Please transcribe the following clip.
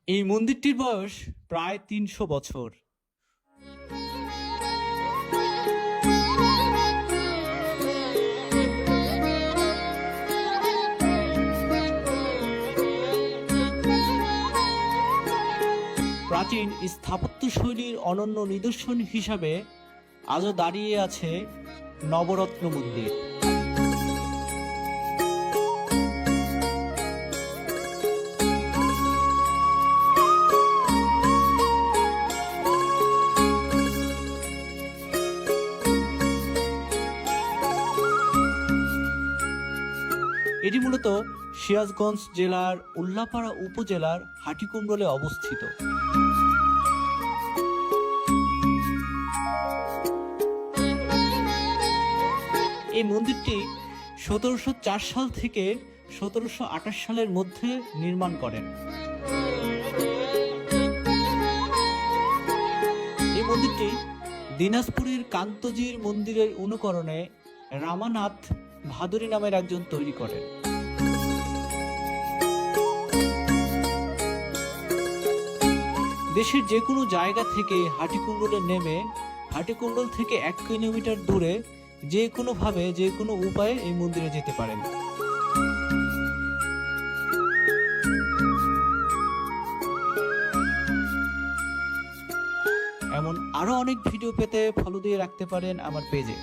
এই মন্দিরটির বয়স প্রায় ৩০০ বছর। প্রাচীন স্থাপত্যশৈলীর অনন্য নিদর্শন হিসাবে আজও দাঁড়িয়ে আছে নবরত্ন মন্দির। এটি মূলত সিরাজগঞ্জ জেলার উল্লাপাড়া উপজেলার হাটিকুমরুলে অবস্থিত। এই মন্দিরটি ১৭০৪ সাল থেকে ১৭২৮ সালের মধ্যে নির্মাণ করেন। এই মন্দিরটি দিনাজপুরের কান্তজির মন্দিরের অনুকরণে রামানাথ ভাদুরী নামের একজন তৈরি করেন। দেশের যে কোনো জায়গা থেকে হাটিকুমরুলে নেমে হাটিকুমরুল থেকে ১ কিলোমিটার দূরে যে কোনো ভাবে যে কোনো উপায়ে এই মন্দিরে যেতে পারেন। এমন আরো অনেক ভিডিও পেতে ফলো দিয়ে রাখতে পারেন আমার পেজে।